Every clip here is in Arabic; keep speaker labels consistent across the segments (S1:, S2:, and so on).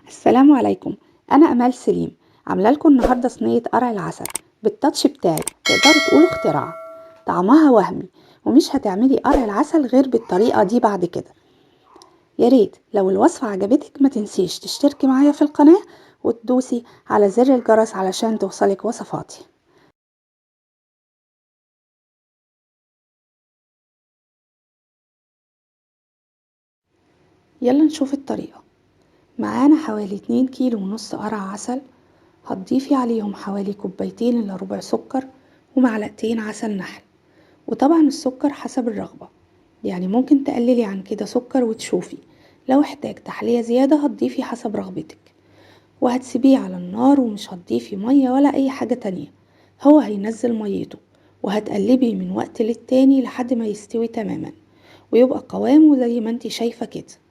S1: السلام عليكم. أنا أمال سليم، عاملة لكم النهاردة صينية قرع العسل بالتاتش بتاعي. تقدروا تقولوا اختراع. طعمها وهمي، ومش هتعملي قرع العسل غير بالطريقة دي بعد كده. يا ريت لو الوصفة عجبتك ما تنسيش تشتركي معايا في القناة وتدوسي على زر الجرس علشان توصلك وصفاتي. يلا نشوف الطريقة. معانا حوالي 2 كيلو ونص قرع عسل. هتضيفي عليهم حوالي كوبايتين الا ربع سكر ومعلقتين عسل نحل، وطبعا السكر حسب الرغبة، يعني ممكن تقللي عن كده سكر وتشوفي لو احتاج تحلية زيادة هتضيفي حسب رغبتك. وهتسيبيه على النار ومش هتضيفي مية ولا اي حاجة تانية، هو هينزل ميته. وهتقلبي من وقت للتاني لحد ما يستوي تماما ويبقى قوامه زي ما انتي شايفة كده.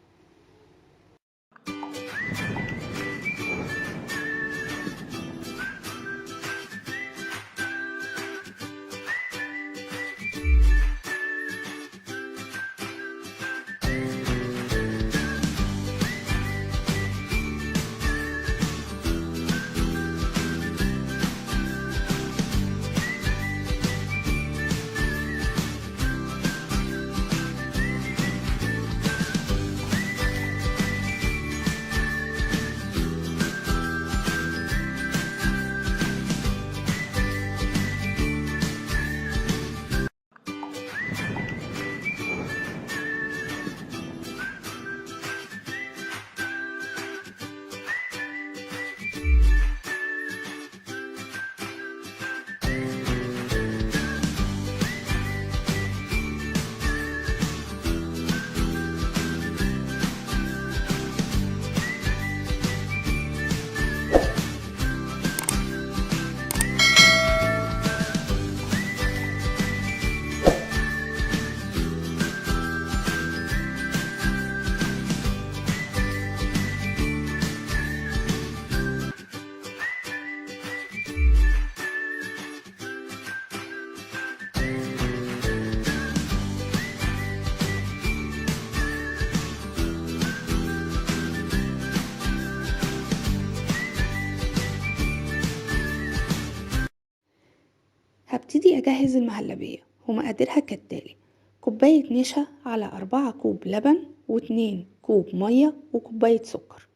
S1: هبتدي أجهز المهلبية ومقاديرها كالتالي: كوباية نشا على 4 كوب لبن و2 كوب مية وكوباية سكر.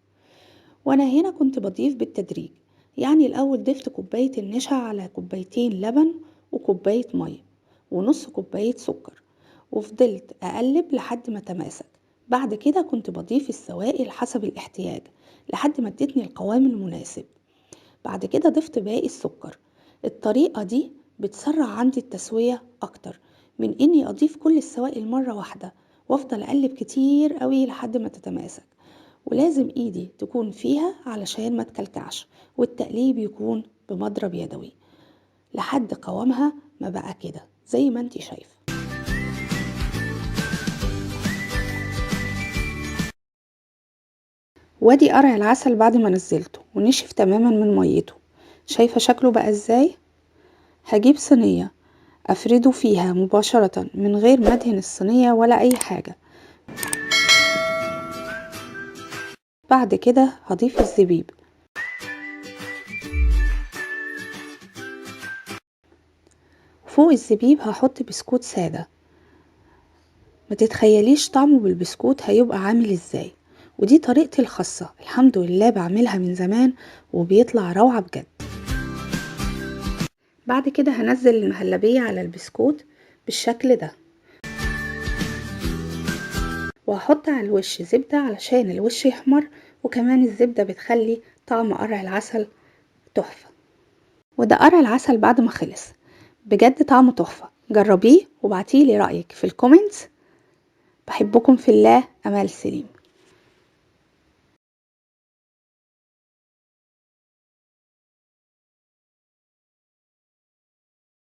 S1: وأنا هنا كنت بضيف بالتدريج، يعني الأول ضفت كوباية النشا على كوبايتين لبن وكوباية مية ونص كوباية سكر، وفضلت أقلب لحد ما تماسك. بعد كده كنت بضيف السوائل حسب الاحتياج لحد ما ادتني القوام المناسب. بعد كده ضفت باقي السكر. الطريقة دي بتسرع عندي التسوية أكتر من إني أضيف كل السوائل مرة واحدة وأفضل أقلب كتير قوي لحد ما تتماسك. ولازم إيدي تكون فيها علشان ما تكلكعش، والتقليب يكون بمضرب يدوي لحد قوامها ما بقى كده زي ما انتي شايفة. وادي قرع العسل بعد ما نزلته ونشف تماما من ميته. شايفة شكله بقى ازاي؟ هجيب صينية افرده فيها مباشرة من غير ما ادهن الصينية ولا اي حاجة. بعد كده هضيف الزبيب، فوق الزبيب هحط بسكوت سادة. ما تتخيليش طعمه بالبسكوت هيبقى عامل ازاي، ودي طريقتي الخاصة، الحمد لله بعملها من زمان وبيطلع روعة بجد. بعد كده هنزل المهلبية على البسكوت بالشكل ده، وهحط على الوش زبدة علشان الوش يحمر، وكمان الزبدة بتخلي طعم قرع العسل تحفة. وده قرع العسل بعد ما خلص، بجد طعمه تحفة. جربيه وبعتيلي رأيك في الكومنتس. بحبكم في الله، أمال سليم.